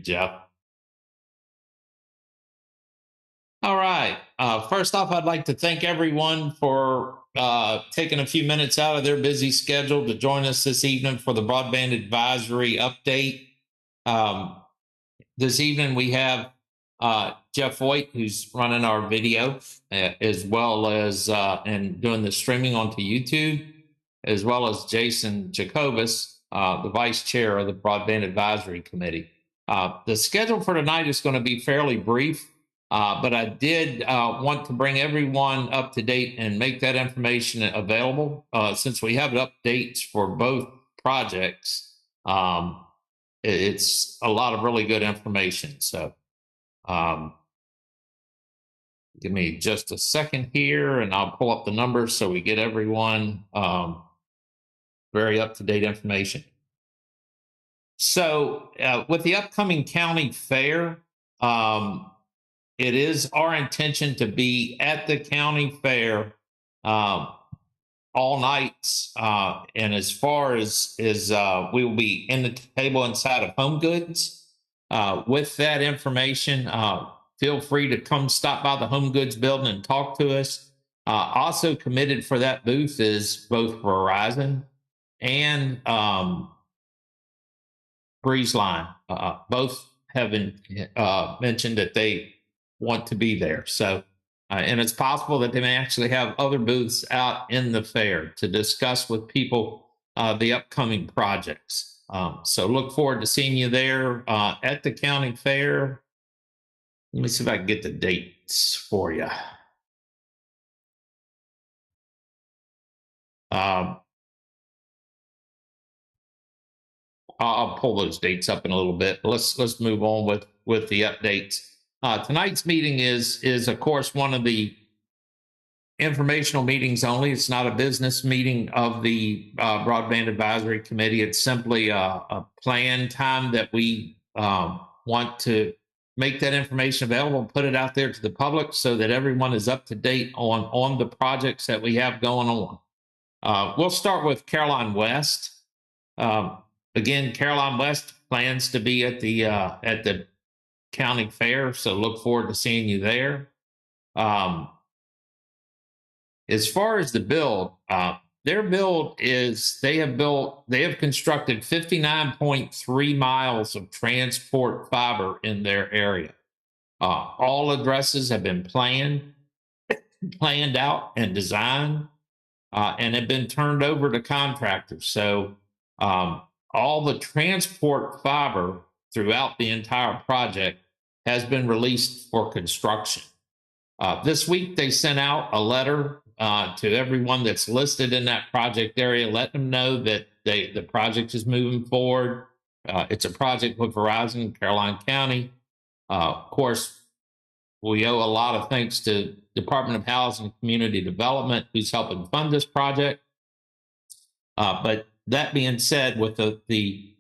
Jeff. All right. First off, I'd like to thank everyone for taking a few minutes out of their busy schedule to join us this evening for the Broadband Advisory Update. This evening, we have Jeff Voigt, who's running our video, as well as and doing the streaming onto YouTube, as well as Jason Jacobus, the vice chair of the Broadband Advisory Committee. The schedule for tonight is going to be fairly brief, but I did want to bring everyone up to date and make that information available since we have updates for both projects. It's a lot of really good information. So give me just a second here and I'll pull up the numbers so we get everyone very up-to-date information. So with the upcoming county fair, it is our intention to be at the county fair all nights. And as far as we will be in the table inside of Home Goods. With that information, feel free to come stop by the Home Goods building and talk to us. Also committed for that booth is both Verizon and Breeze Line. Both have been mentioned that they want to be there. So, and it's possible that they may actually have other booths out in the fair to discuss with people the upcoming projects. So look forward to seeing you there at the county fair. Let me see if I can get the dates for you. I'll pull those dates up in a little bit. Let's move on with the updates. Tonight's meeting is of course one of the informational meetings only. It's not a business meeting of the Broadband Advisory Committee. It's simply a planned time that we want to make that information available, put it out there to the public so that everyone is up to date on the projects that we have going on. We'll start with Caroline West. Again, Caroline West plans to be at the county fair, so look forward to seeing you there. As far as the build, their build is they have constructed 59.3 miles of transport fiber in their area. All addresses have been planned out and designed, and have been turned over to contractors. So all the transport fiber throughout the entire project has been released for construction. This week, they sent out a letter to everyone that's listed in that project area, letting them know that the project is moving forward. It's a project with Verizon in Caroline County. Of course, we owe a lot of thanks to Department of Housing and Community Development, who's helping fund this project. But that being said, with the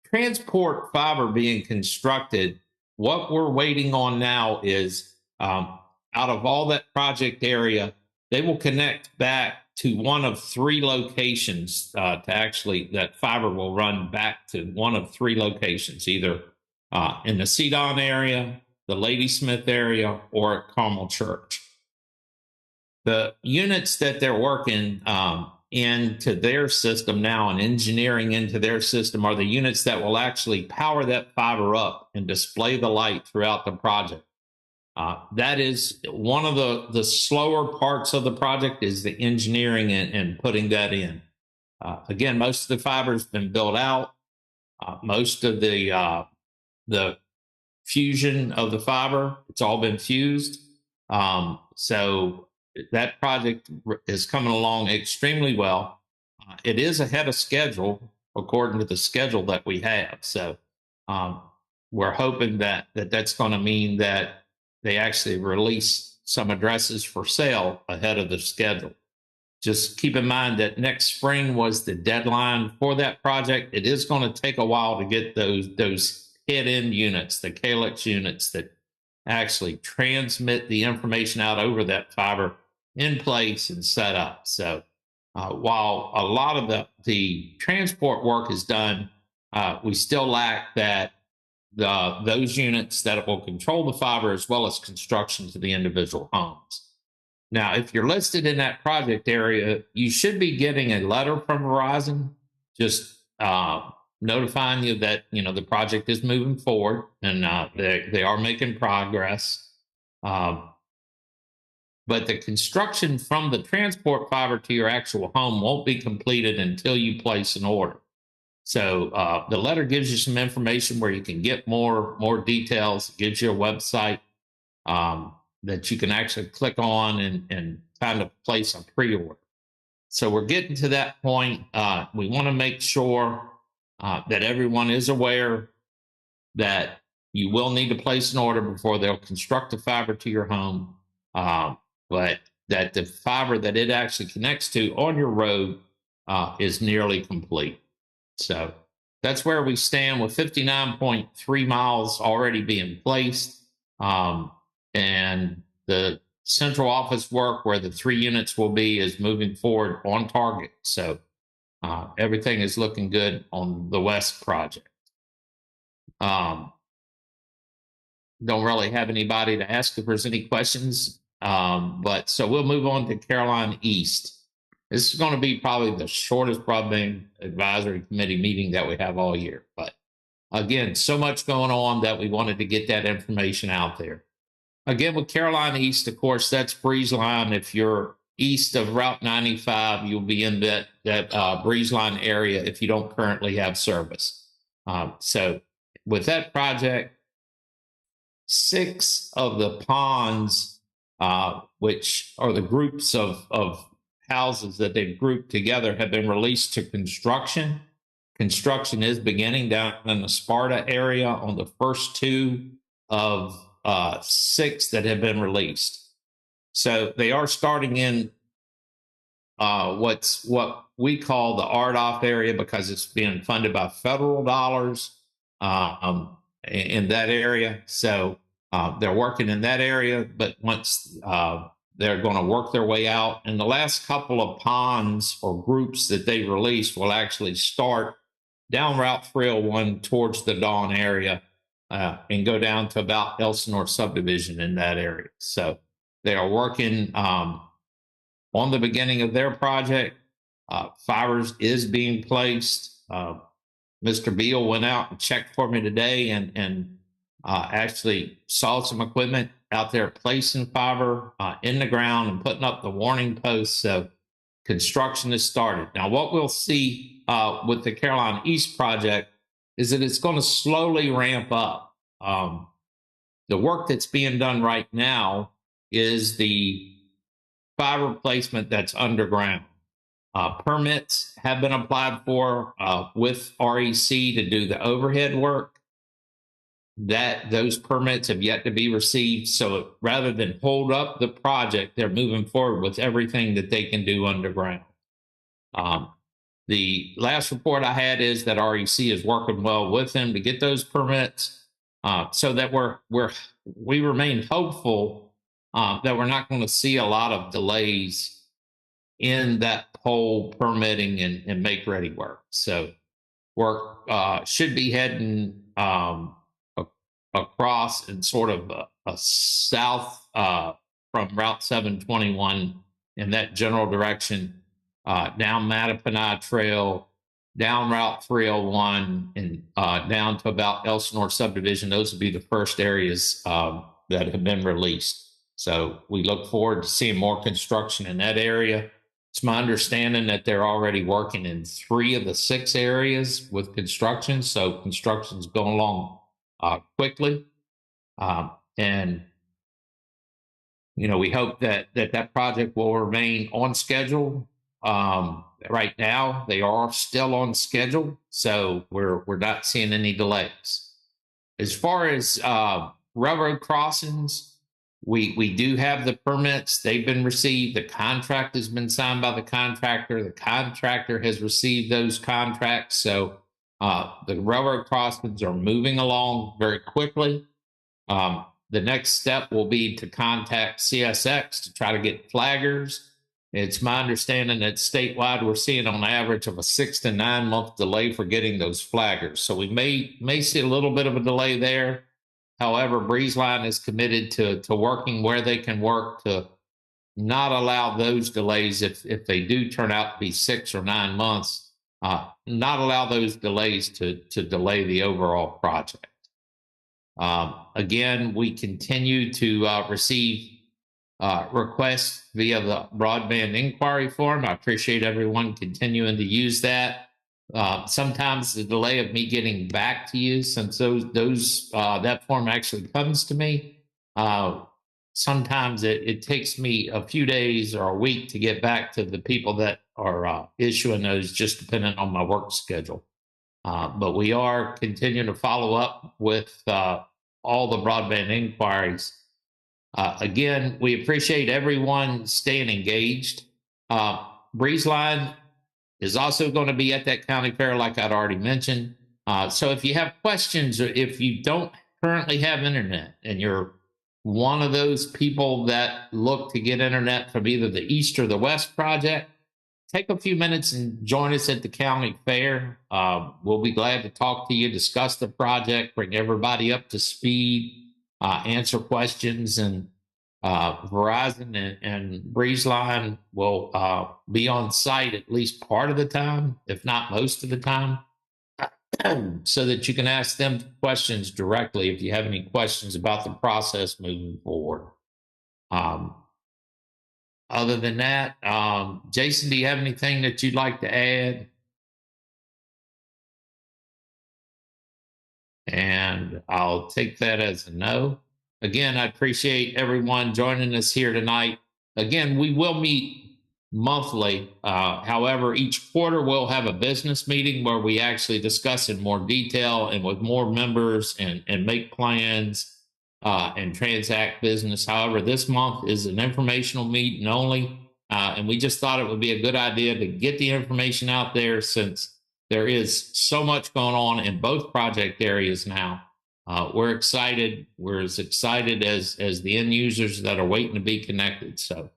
transport fiber being constructed, what we're waiting on now is out of all that project area, they will connect back to one of three locations that fiber will run back to one of three locations, either in the Cedon area, the Ladysmith area, or at Carmel Church. The units that they're working into their system now and engineering into their system are the units that will actually power that fiber up and display the light throughout the project. That is one of the slower parts of the project, is the engineering and putting that in. Again, most of the fiber has been built out. Most of the fusion of the fiber, it's all been fused. So that project is coming along extremely well. It is ahead of schedule according to the schedule that we have. So we're hoping that's going to mean that they actually release some addresses for sale ahead of the schedule. Just keep in mind that next spring was the deadline for that project. It is going to take a while to get those head-end units, the Calyx units that actually transmit the information out over that fiber, in place and set up. So while a lot of the transport work is done, we still lack that those units that will control the fiber as well as construction to the individual homes. Now, if you're listed in that project area, you should be getting a letter from Verizon just notifying you that the project is moving forward and they are making progress. But the construction from the transport fiber to your actual home won't be completed until you place an order. So the letter gives you some information where you can get more details. It gives you a website that you can actually click on and kind of place a pre-order. So we're getting to that point. We want to make sure that everyone is aware that you will need to place an order before they'll construct the fiber to your home. But that the fiber that it actually connects to on your road is nearly complete. So that's where we stand with 59.3 miles already being placed. And the central office work where the 3 units will be is moving forward on target. So everything is looking good on the West project. Don't really have anybody to ask if there's any questions. But so we'll move on to Caroline East. This is going to be probably the shortest broadband advisory committee meeting that we have all year. But again, so much going on that we wanted to get that information out there. Again, with Caroline East, of course, that's Breeze Line. If you're east of Route 95, you'll be in that Breeze Line area if you don't currently have service. So with that project, 6 of the ponds, which are the groups of houses that they've grouped together, have been released to construction. Construction is beginning down in the Sparta area on the first 2 of 6 that have been released. So they are starting in what we call the RDOF area because it's being funded by federal dollars in that area. So they're working in that area, but once they're going to work their way out. And the last couple of ponds or groups that they released will actually start down Route 301 towards the Dawn area and go down to about Elsinore subdivision in that area. So they are working on the beginning of their project. Fibers is being placed. Mr. Beal went out and checked for me today and actually saw some equipment out there placing fiber in the ground and putting up the warning posts. So construction has started. Now, what we'll see with the Caroline East project is that it's going to slowly ramp up. The work that's being done right now is the fiber placement that's underground. Permits have been applied for with REC to do the overhead work. Those permits have yet to be received. So rather than hold up the project, they're moving forward with everything that they can do underground. The last report I had is that REC is working well with them to get those permits, so that we remain hopeful that we're not going to see a lot of delays in that whole permitting and make ready work. So work should be heading across in sort of a south from Route 721 in that general direction, down Mattaponi Trail, down Route 301, and down to about Elsinore subdivision. Those would be the first areas that have been released. So we look forward to seeing more construction in that area. It's my understanding that they're already working in 3 of the 6 areas with construction. So construction's going along quickly. And, we hope that project will remain on schedule. Right now, they are still on schedule. So we're not seeing any delays. As far as railroad crossings, we do have the permits. They've been received. The contract has been signed by the contractor. The contractor has received those contracts. So the railroad crossings are moving along very quickly. The next step will be to contact CSX to try to get flaggers. It's my understanding that statewide we're seeing on average of a 6 to 9 month delay for getting those flaggers. So we may see a little bit of a delay there. However, BreezeLine is committed to working where they can work to not allow those delays if they do turn out to be 6 or 9 months, not allow those delays to delay the overall project. Again, we continue to receive requests via the broadband inquiry form. I appreciate everyone continuing to use that. Sometimes the delay of me getting back to you, since that form actually comes to me, sometimes it takes me a few days or a week to get back to the people that are issuing those, just depending on my work schedule. But we are continuing to follow up with all the broadband inquiries. Again, we appreciate everyone staying engaged. BreezeLine is also going to be at that county fair, like I'd already mentioned. So if you have questions, or if you don't currently have internet and you're one of those people that look to get internet from either the East or the West project, take a few minutes and join us at the county fair. We'll be glad to talk to you, discuss the project, bring everybody up to speed, answer questions, and Verizon and BreezeLine will be on site at least part of the time, if not most of the time, so that you can ask them questions directly if you have any questions about the process moving forward. Other than that, Jason, do you have anything that you'd like to add? And I'll take that as a no. Again, I appreciate everyone joining us here tonight. Again, we will meet monthly. However, each quarter we'll have a business meeting where we actually discuss in more detail and with more members and make plans and transact business. However, this month is an informational meeting only. And we just thought it would be a good idea to get the information out there, since there is so much going on in both project areas now. We're excited. We're as excited as the end users that are waiting to be connected. So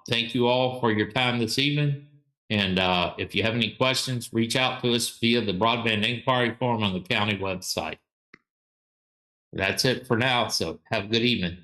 thank you all for your time this evening. And if you have any questions, reach out to us via the broadband inquiry form on the county website. That's it for now. So have a good evening.